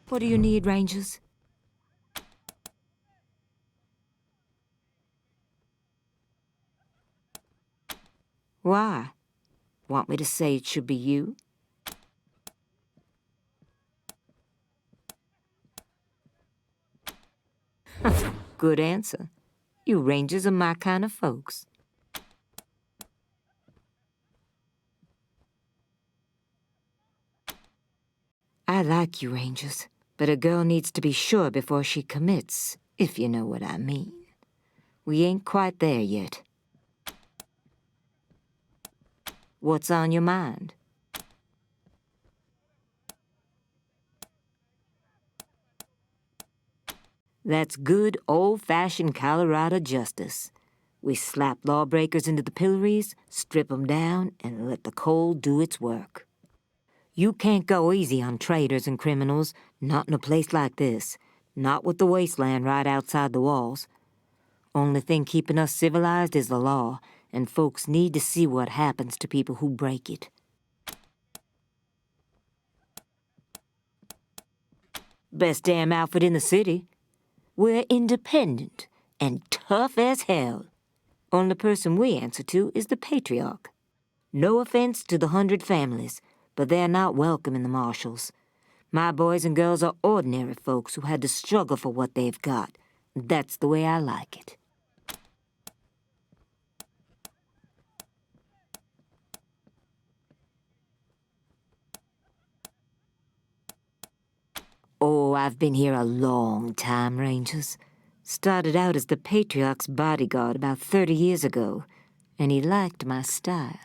What do you need, Rangers? Why? Want me to say it should be you? Good answer. You Rangers are my kind of folks. I like you Rangers, but a girl needs to be sure before she commits, if you know what I mean. We ain't quite there yet. What's on your mind? That's good old-fashioned Colorado justice. We slap lawbreakers into the pillories, strip 'em down, and let the cold do its work. You can't go easy on traitors and criminals, not in a place like this. Not with the Wasteland right outside the walls. Only thing keeping us civilized is the law, and folks need to see what happens to people who break it. Best damn outfit in the city. We're independent and tough as hell. Only person we answer to is the patriarch. No offense to the 100 families, but they're not welcome in the marshals. My boys and girls are ordinary folks who had to struggle for what they've got. That's the way I like it. Oh, I've been here a long time, Rangers. Started out as the Patriarch's bodyguard about 30 years ago, and he liked my style.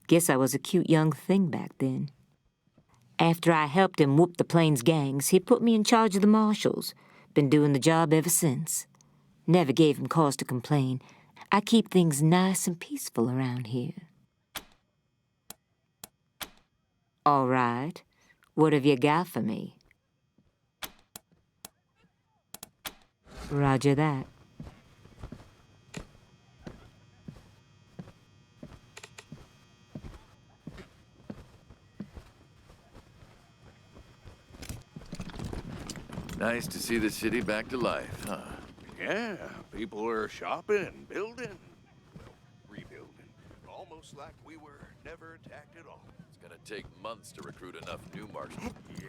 Guess I was a cute young thing back then. After I helped him whoop the Plains gangs, he put me in charge of the marshals. Been doing the job ever since. Never gave him cause to complain. I keep things nice and peaceful around here. All right. What have you got for me? Roger that. Nice to see the city back to life, huh? Yeah, people are shopping, building, well, rebuilding. Almost like we were never attacked at all. It's gonna take months to recruit enough new marshals. Yeah.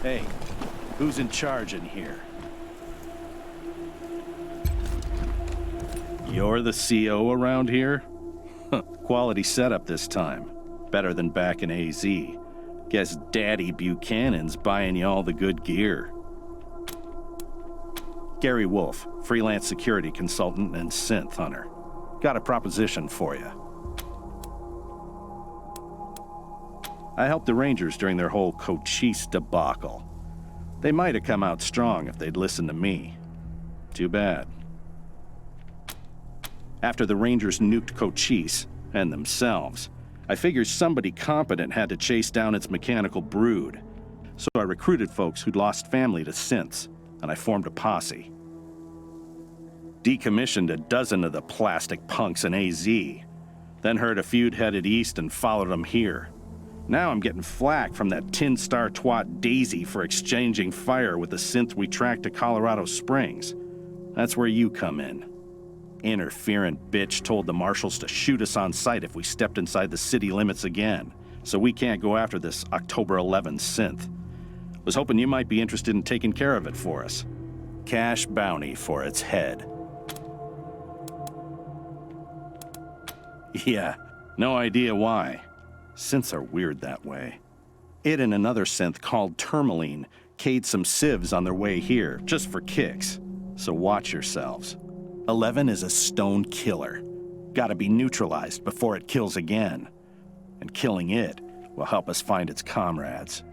Hey, who's in charge in here? You're the CO around here? Quality setup this time. Better than back in AZ. Guess Daddy Buchanan's buying you all the good gear. Gary Wolf, freelance security consultant and synth hunter. Got a proposition for you. I helped the Rangers during their whole Cochise debacle. They might have come out strong if they'd listened to me. Too bad. After the Rangers nuked Cochise, and themselves, I figured somebody competent had to chase down its mechanical brood. So I recruited folks who'd lost family to synths, and I formed a posse. Decommissioned a dozen of the plastic punks in AZ, then heard a feud headed east and followed them here. Now I'm getting flack from that tin star twat Daisy for exchanging fire with the synth we tracked to Colorado Springs. That's where you come in. Interferent bitch told the marshals to shoot us on sight if we stepped inside the city limits again, so we can't go after this October 11 synth. Was hoping you might be interested in taking care of it for us. Cash bounty for its head. Yeah, no idea why. Synths are weird that way. It and another synth called Tourmaline K'd some civs on their way here, just for kicks. So watch yourselves. 11 is a stone killer. Gotta be neutralized before it kills again. And killing it will help us find its comrades.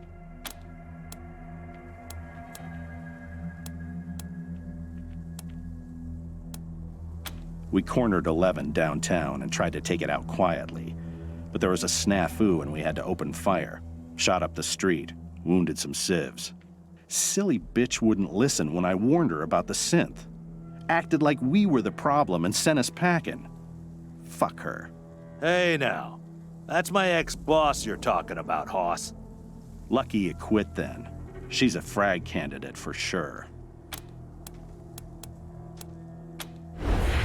We cornered 11 downtown and tried to take it out quietly. But there was a snafu and we had to open fire. Shot up the street, wounded some civs. Silly bitch wouldn't listen when I warned her about the synth. Acted like we were the problem and sent us packing. Fuck her. Hey now, that's my ex-boss you're talking about, Hoss. Lucky you quit then. She's a frag candidate for sure.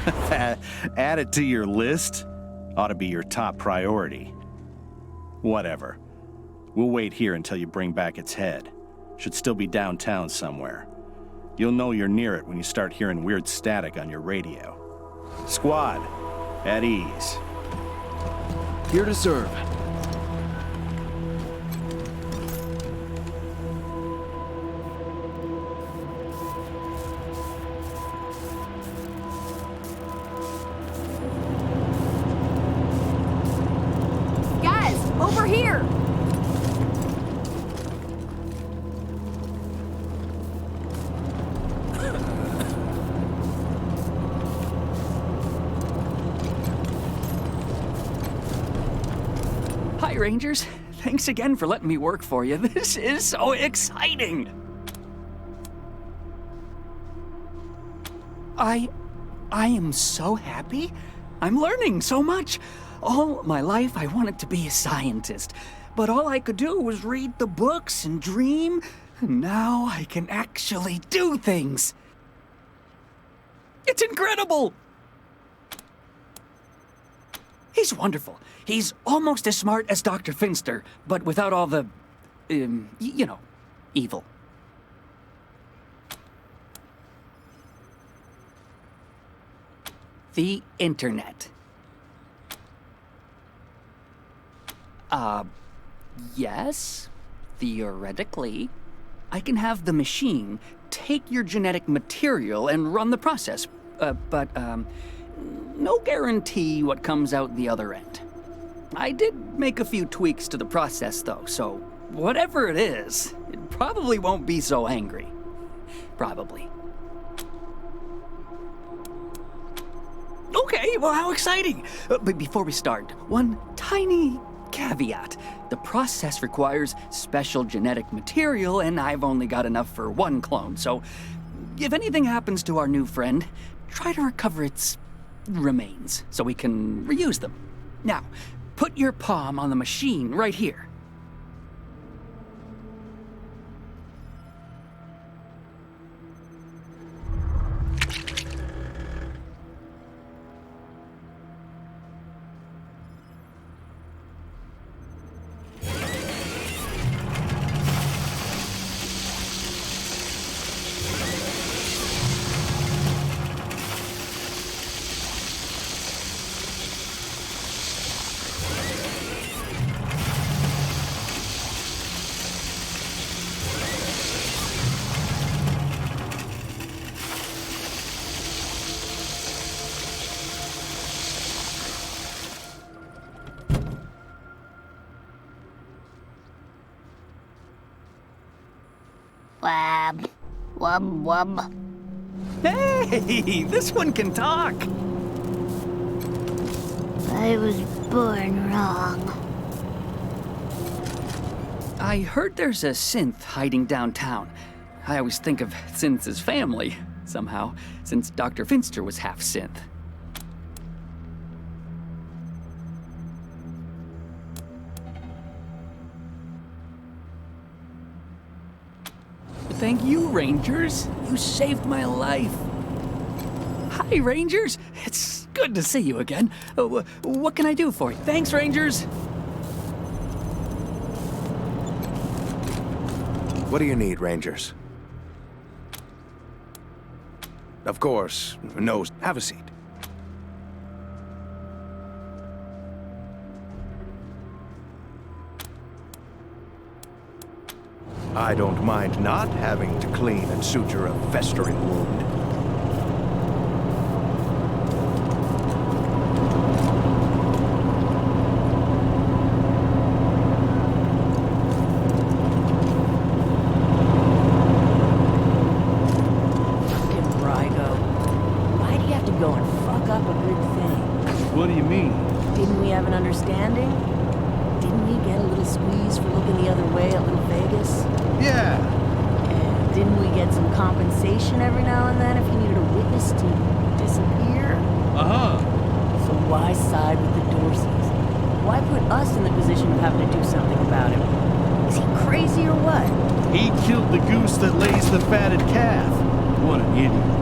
Add it to your list? Ought to be your top priority. Whatever. We'll wait here until you bring back its head. Should still be downtown somewhere. You'll know you're near it when you start hearing weird static on your radio. Squad, at ease. Here to serve. Guys, over here! Hi, Rangers. Thanks again for letting me work for you. This is so exciting! I am so happy. I'm learning so much. All my life I wanted to be a scientist, but all I could do was read the books and dream. Now I can actually do things. It's incredible! He's wonderful. He's almost as smart as Dr. Finster, but without all the, evil. The internet. Yes, theoretically. I can have the machine take your genetic material and run the process, but no guarantee what comes out the other end. I did make a few tweaks to the process, though, so whatever it is, it probably won't be so angry. Probably. Okay, well, how exciting! But before we start, one tiny caveat. The process requires special genetic material, and I've only got enough for one clone, so if anything happens to our new friend, try to recover its remains so we can reuse them. Now, put your palm on the machine right here. Wab. Wub wub. Hey, this one can talk. I was born wrong. I heard there's a synth hiding downtown. I always think of synths as family, somehow, since Dr. Finster was half synth. Thank you, Rangers. You saved my life. Hi, Rangers. It's good to see you again. What can I do for you? Thanks, Rangers. What do you need, Rangers? Of course, no. Have a seat. I don't mind not having to clean and suture a festering wound. What do you mean? Didn't we have an understanding? Didn't we get a little squeeze for looking the other way at Little Vegas? Yeah. And didn't we get some compensation every now and then if you needed a witness to disappear? Uh-huh. So why side with the Dorseys? Why put us in the position of having to do something about him? Is he crazy or what? He killed the goose that lays the fatted calf. What an idiot.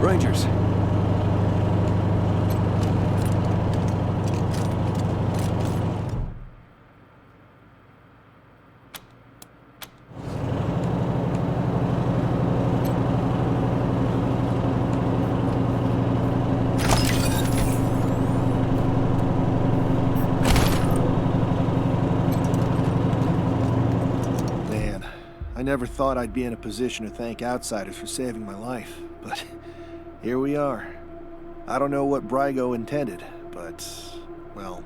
Rangers. Man, I never thought I'd be in a position to thank outsiders for saving my life, but here we are. I don't know what Brygo intended, but, well,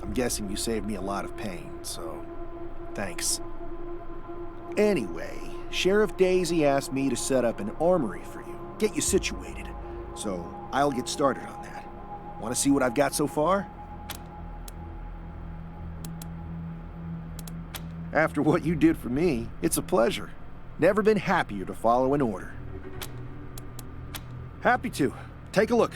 I'm guessing you saved me a lot of pain, so thanks. Anyway, Sheriff Daisy asked me to set up an armory for you, get you situated, so I'll get started on that. Want to see what I've got so far? After what you did for me, it's a pleasure. Never been happier to follow an order. Happy to. Take a look.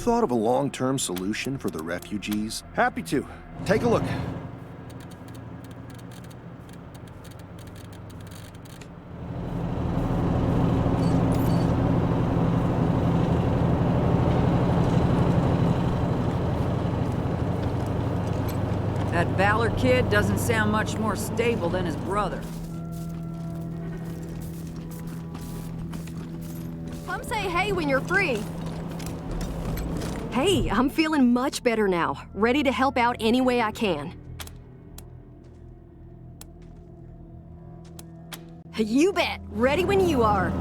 thought of a long-term solution for the refugees? Happy to. Take a look. That Valor kid doesn't sound much more stable than his brother. Come say hey when you're free. Hey, I'm feeling much better now. Ready to help out any way I can. You bet. Ready when you are.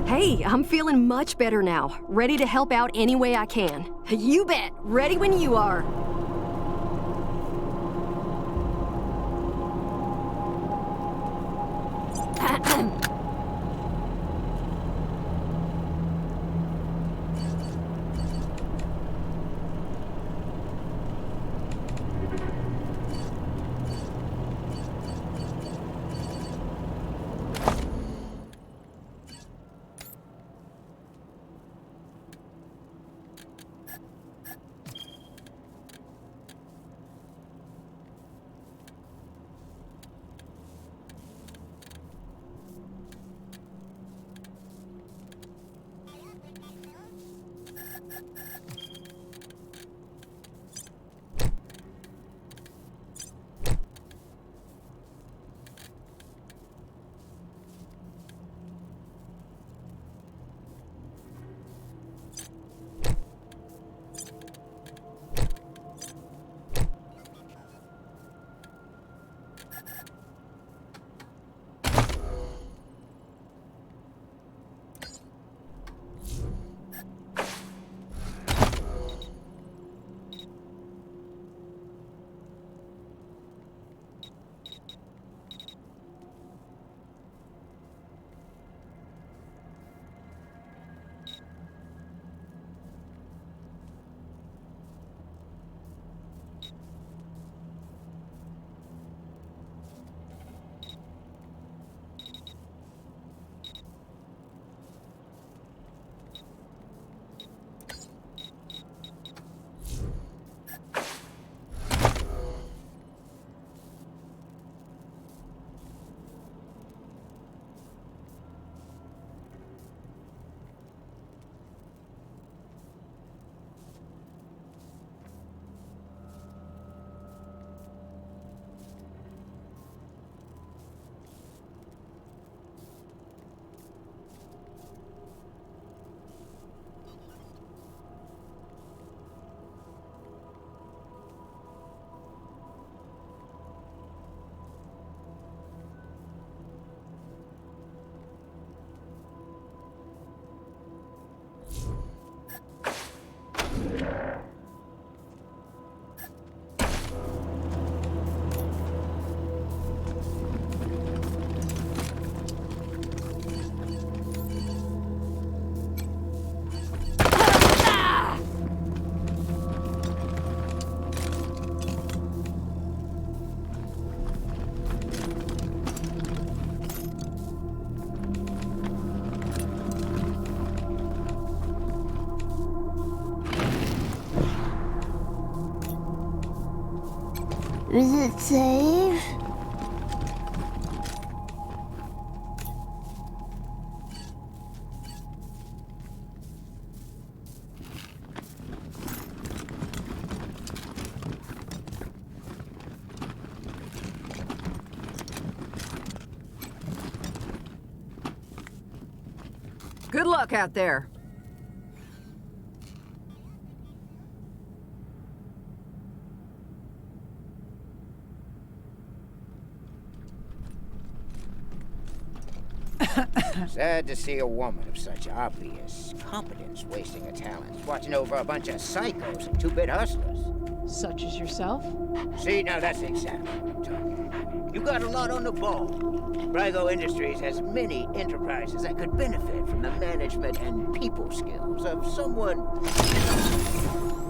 Hey, I'm feeling much better now. Ready to help out any way I can. You bet. Ready when you are. Is it safe? Good luck out there. Sad to see a woman of such obvious competence wasting her talents, watching over a bunch of psychos and two-bit hustlers. Such as yourself? See, now that's exactly what I'm talking about. You got a lot on the ball. Brygo Industries has many enterprises that could benefit from the management and people skills of someone...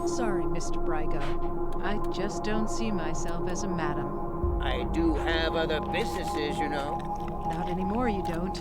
Sorry, Mr. Brygo. I just don't see myself as a madam. I do have other businesses, you know. Not anymore, you don't.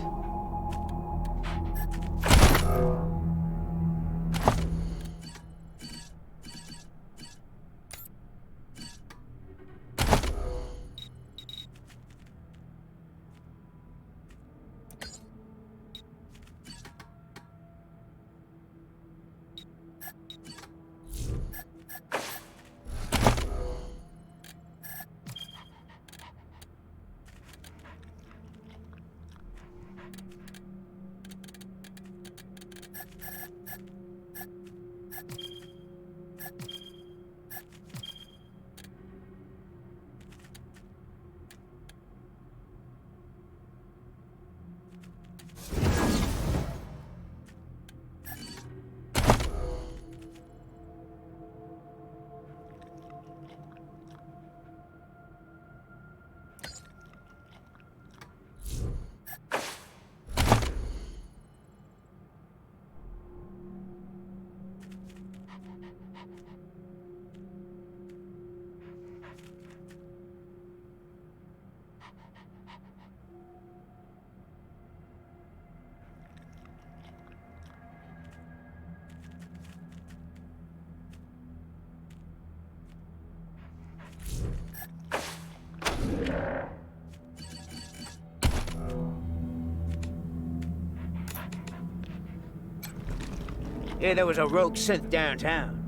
Yeah, there was a rogue synth downtown.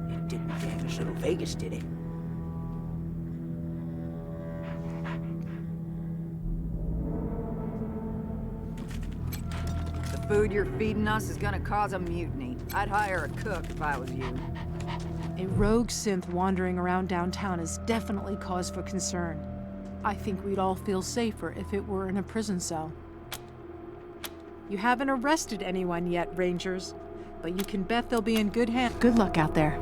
It didn't damage little Vegas, did it? The food you're feeding us is gonna cause a mutiny. I'd hire a cook if I was you. A rogue synth wandering around downtown is definitely cause for concern. I think we'd all feel safer if it were in a prison cell. You haven't arrested anyone yet, Rangers, but you can bet they'll be in good hands. Good luck out there.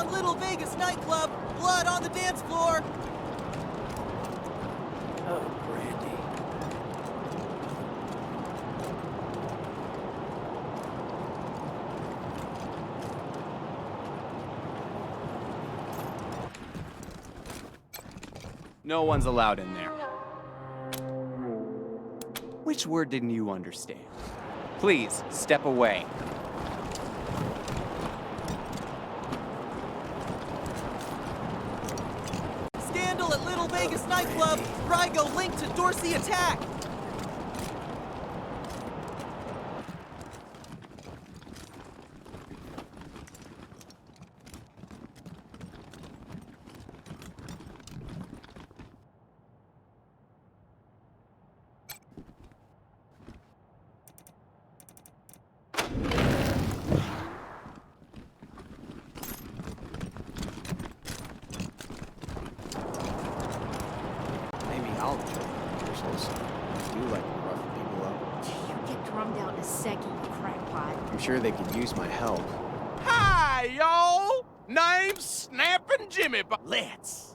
down Little Vegas nightclub. Blood on the dance floor. Oh, Brandy. No one's allowed in there. Which word didn't you understand? Please, step away. Scandal at Little Vegas nightclub. Rygo linked to Dorsey attack. Maybe I'll join the commercials. I do like rough people up. You get drummed out in a second, you crackpot. I'm sure they could use my help. Hi, y'all! Name's Snappin' Jimmy. Let's.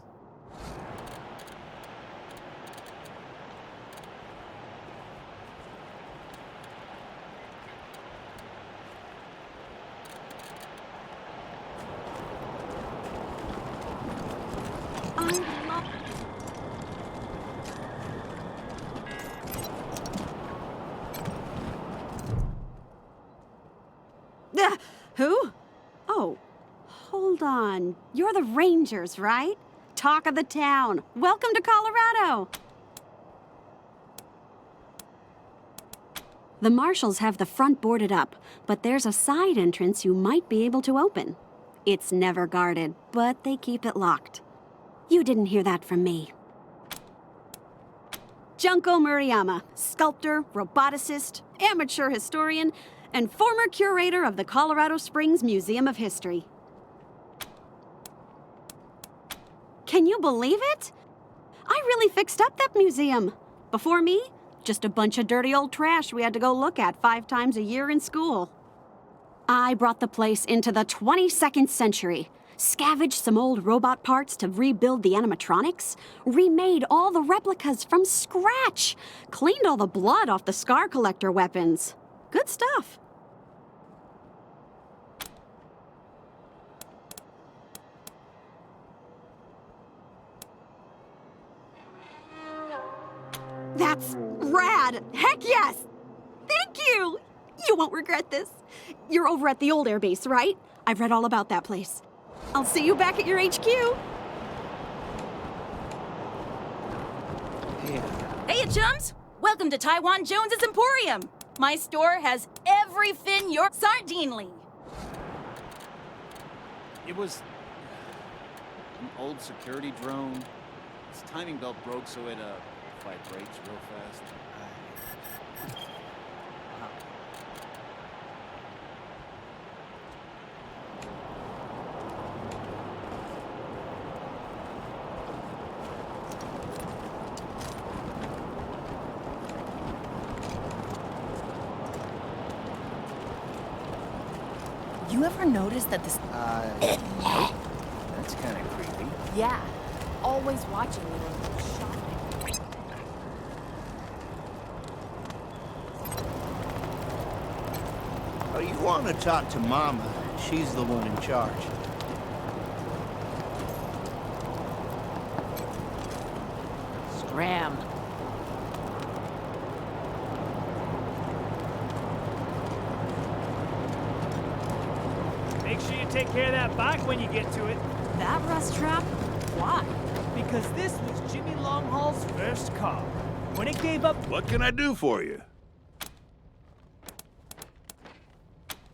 Who? Oh, hold on. You're the Rangers, right? Talk of the town. Welcome to Colorado. The marshals have the front boarded up, but there's a side entrance you might be able to open. It's never guarded, but they keep it locked. You didn't hear that from me. Junko Murayama, sculptor, roboticist, amateur historian, and former curator of the Colorado Springs Museum of History. Can you believe it? I really fixed up that museum. Before me, just a bunch of dirty old trash we had to go look at 5 times a year in school. I brought the place into the 22nd century, scavenged some old robot parts to rebuild the animatronics, remade all the replicas from scratch, cleaned all the blood off the scar collector weapons. Good stuff. That's rad! Heck yes! Thank you! You won't regret this. You're over at the old airbase, right? I've read all about that place. I'll see you back at your HQ. Hey, chums! Welcome to Taiwan Jones's Emporium. My store has everything you're sardinely. It was an old security drone. Its timing belt broke, so it vibrates real fast. You ever notice that this... Nope. That's kind of creepy. Yeah, always watching me when you're shopping. Oh, you want to talk to Mama? She's the one in charge. Scram. Make sure you take care of that bike when you get to it. That rust trap? Why? Because this was Jimmy Longhaul's first car. When it gave up... What can I do for you?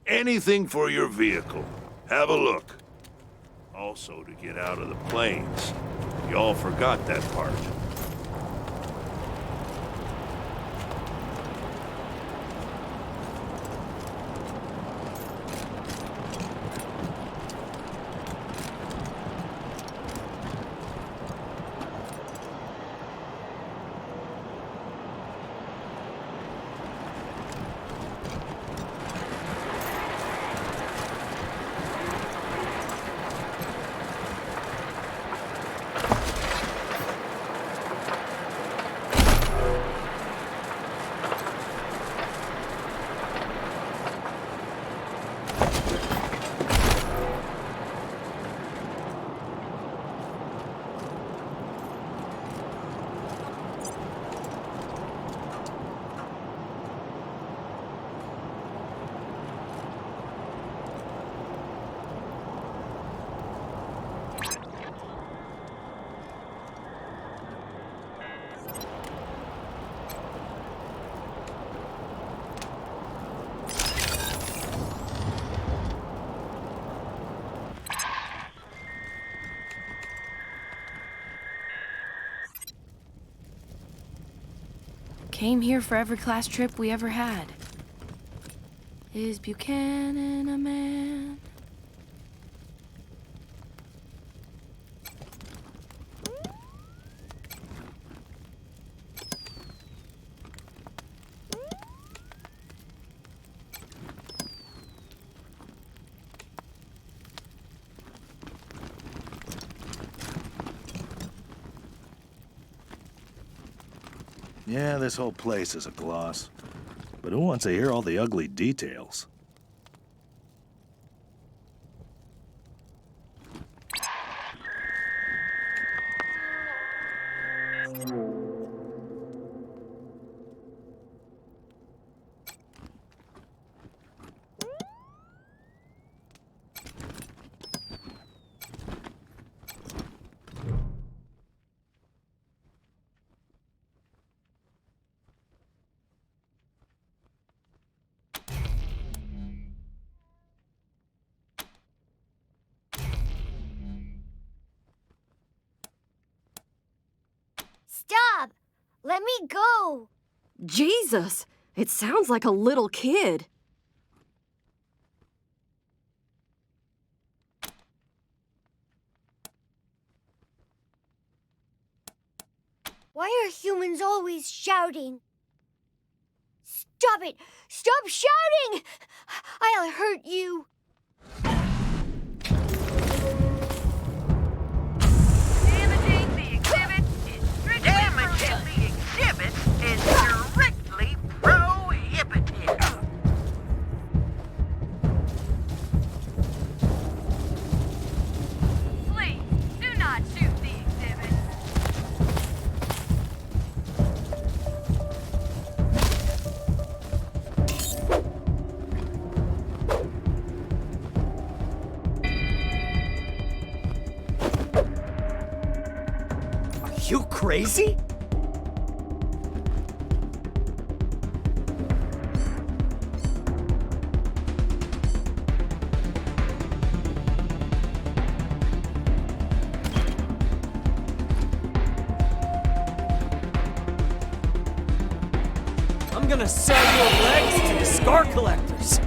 Anything for your vehicle. Have a look. Also to get out of the plains. Y'all forgot that part. Came here for every class trip we ever had. Is Buchanan a man? Yeah, this whole place is a gloss. But who wants to hear all the ugly details? Stop! Let me go! Jesus! It sounds like a little kid. Why are humans always shouting? Stop it! Stop shouting! I'll hurt you! Damaging the exhibit is strictly prohibited. Please, do not shoot the exhibit. Are you crazy? I'm gonna sell your legs to the scar collectors.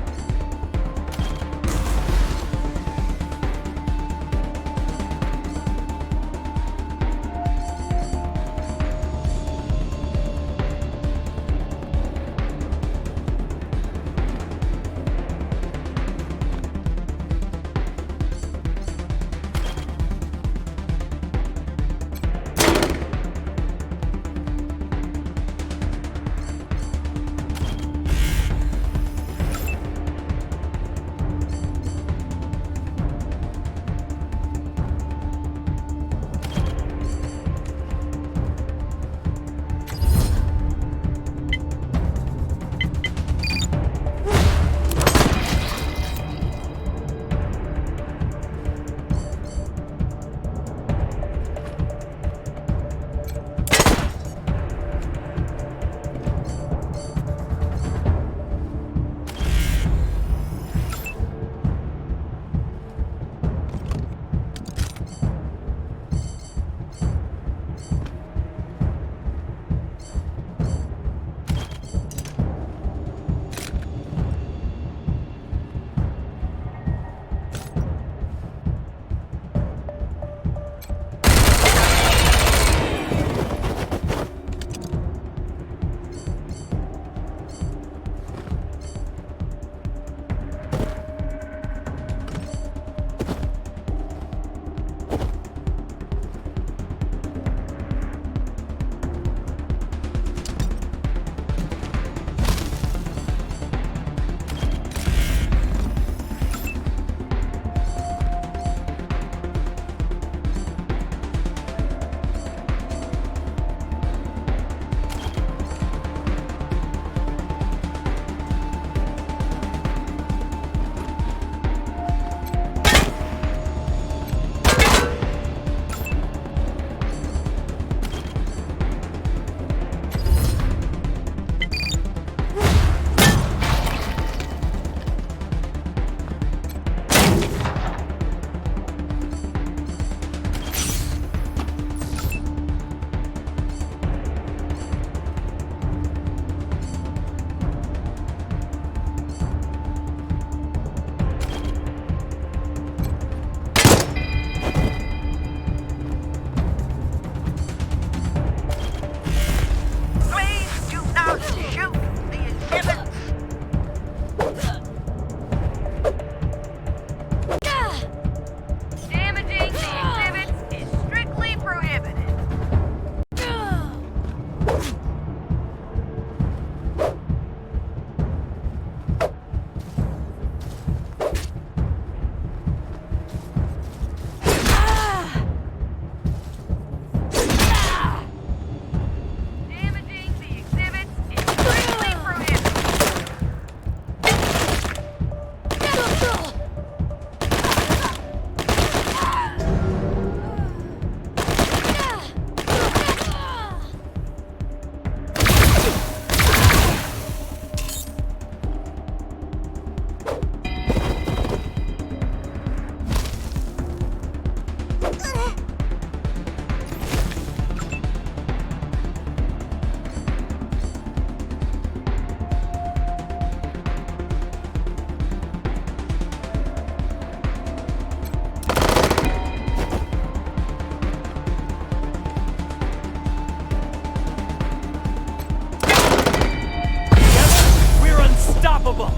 unstoppable!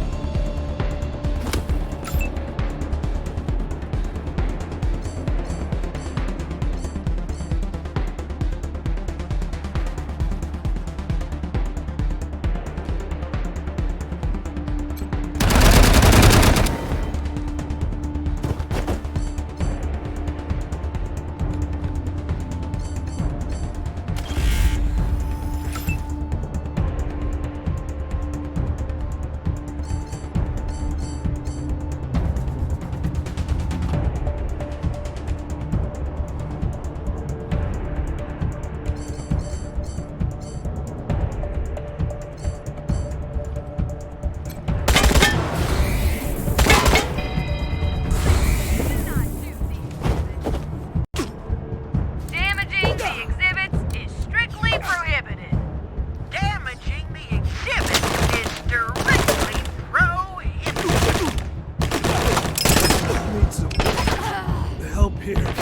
Damaging the exhibits is strictly prohibited. Damaging the exhibits is directly prohibited. I need some help here.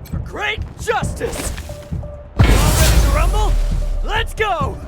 For great justice! All ready to rumble? Let's go!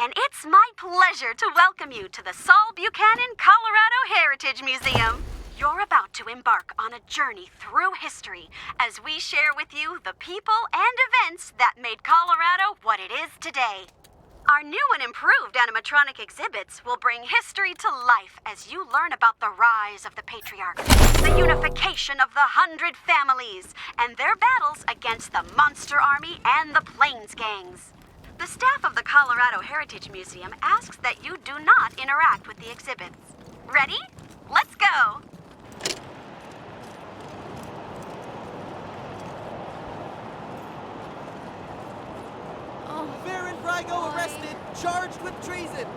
and it's my pleasure to welcome you to the Saul Buchanan Colorado Heritage Museum. You're about to embark on a journey through history as we share with you the people and events that made Colorado what it is today. Our new and improved animatronic exhibits will bring history to life as you learn about the rise of the patriarch, the unification of the 100 families, and their battles against the Monster Army and the Plains Gangs. The staff of the Colorado Heritage Museum asks that you do not interact with the exhibits. Ready? Let's go! Baron Brygo arrested, charged with treason.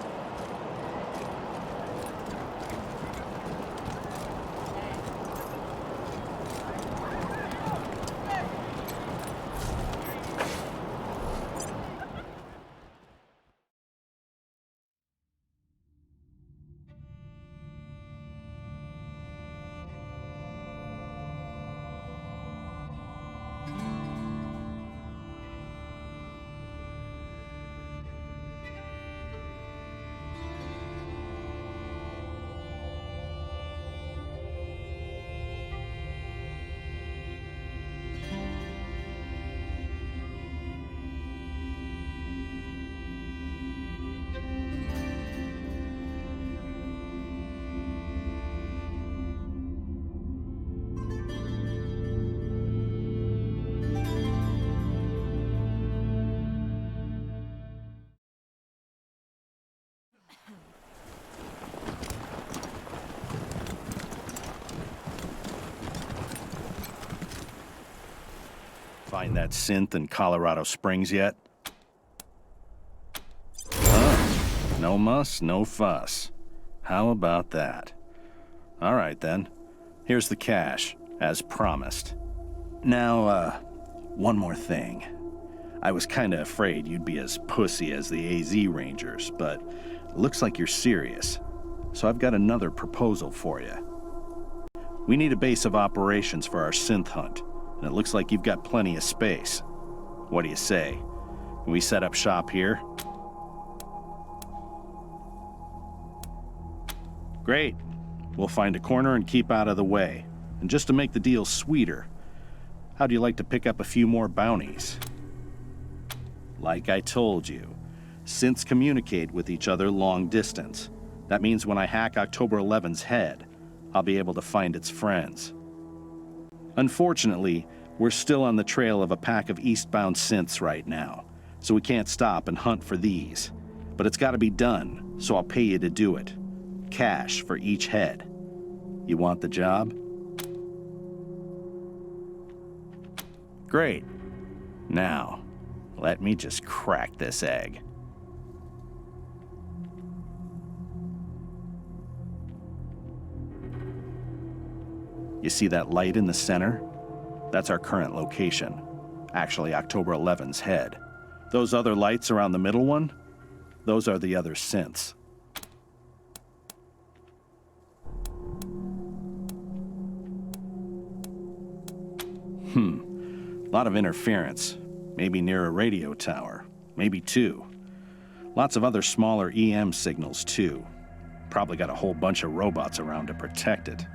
Find that synth in Colorado Springs yet? No muss, no fuss. How about that? All right, then. Here's the cash, as promised. Now, one more thing. I was kinda afraid you'd be as pussy as the AZ Rangers, but it looks like you're serious. So I've got another proposal for you. We need a base of operations for our synth hunt, and it looks like you've got plenty of space. What do you say? Can we set up shop here? Great. We'll find a corner and keep out of the way. And just to make the deal sweeter, how'd you like to pick up a few more bounties? Like I told you, synths communicate with each other long distance. That means when I hack October 11's head, I'll be able to find its friends. Unfortunately, we're still on the trail of a pack of eastbound synths right now, so we can't stop and hunt for these. But it's gotta be done, so I'll pay you to do it. Cash for each head. You want the job? Great. Now, let me just crack this egg. You see that light in the center? That's our current location. Actually, October 11's head. Those other lights around the middle one? Those are the other synths. A lot of interference. Maybe near a radio tower. Maybe two. Lots of other smaller EM signals, too. Probably got a whole bunch of robots around to protect it.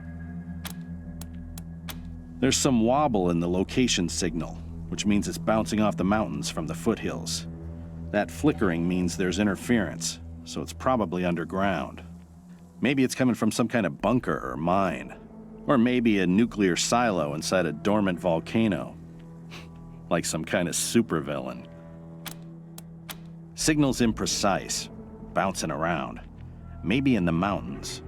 There's some wobble in the location signal, which means it's bouncing off the mountains from the foothills. That flickering means there's interference, so it's probably underground. Maybe it's coming from some kind of bunker or mine. Or maybe a nuclear silo inside a dormant volcano. Like some kind of supervillain. Signal's imprecise, bouncing around. Maybe in the mountains.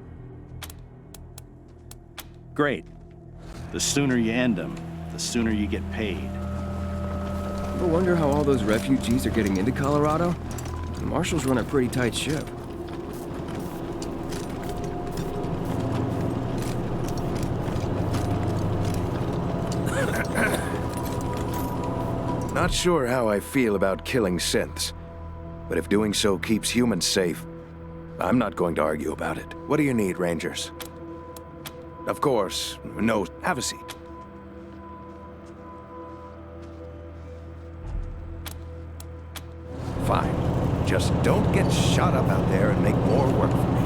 Great. The sooner you end them, the sooner you get paid. Ever wonder how all those refugees are getting into Colorado? The marshals run a pretty tight ship. Not sure how I feel about killing synths, but if doing so keeps humans safe, I'm not going to argue about it. What do you need, Rangers? Of course, no, have a seat. Fine. Just don't get shot up out there and make more work for me.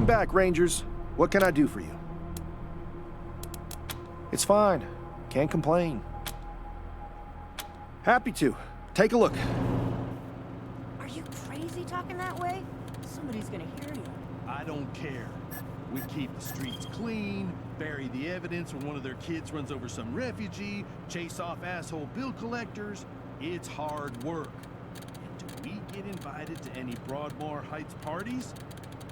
back, Rangers. What can I do for you? It's fine. Can't complain. Happy to. Take a look. Are you crazy talking that way? Somebody's gonna hear you. I don't care. We keep the streets clean, bury the evidence when one of their kids runs over some refugee, chase off asshole bill collectors. It's hard work. And do we get invited to any Broadmoor Heights parties?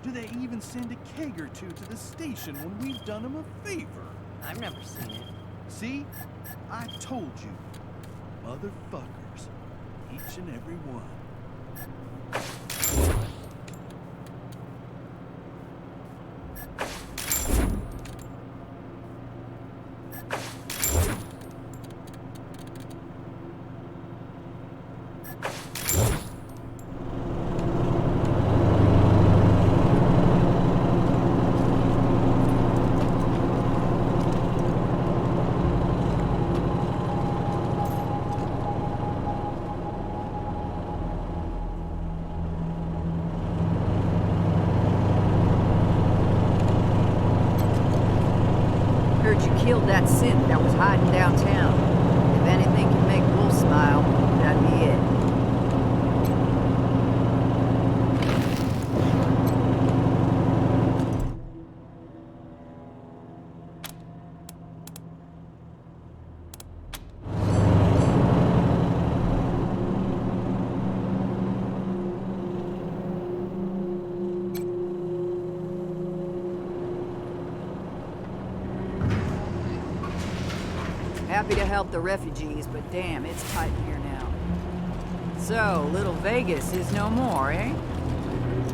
Do they even send a keg or two to the station when we've done them a favor? I've never seen it. See? I told you. Motherfuckers. Each and every one. Heard you killed that synth that was hiding downtown. If anything can make Wolf smile, that'd be it. Happy to help the refugees, but damn, it's tight in here now. So, Little Vegas is no more, eh?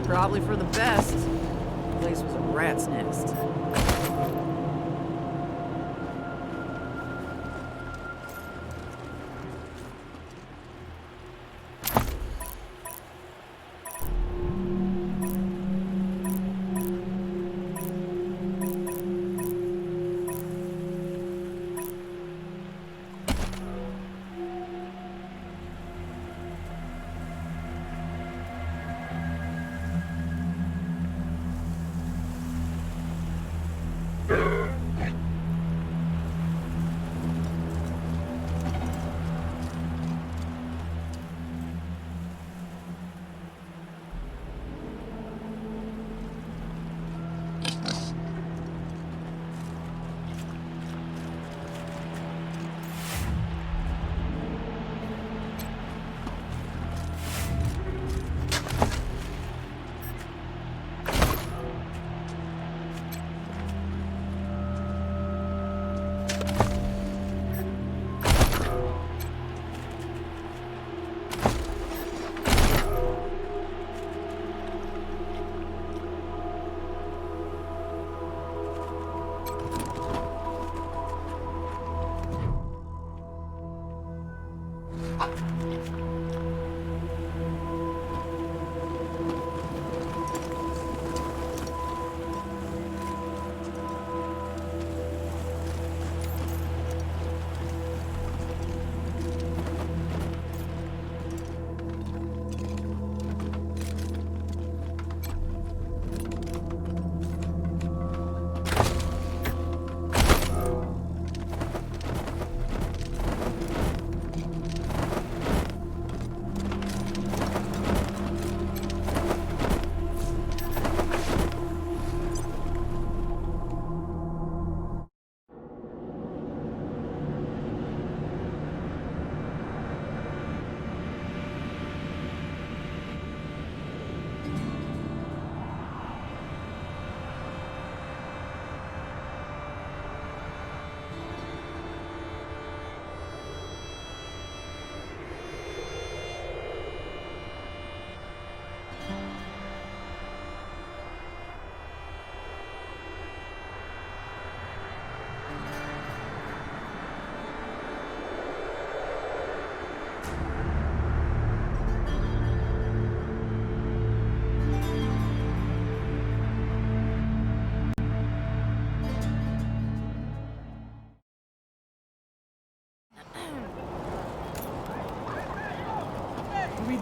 Probably for the best. The place was a rat's nest.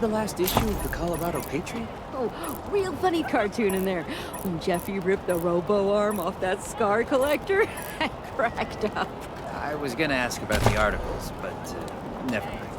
the last issue of the Colorado Patriot? Oh, real funny cartoon in there. When Jeffy ripped the robo arm off that scar collector, I cracked up. I was gonna ask about the articles, but never mind.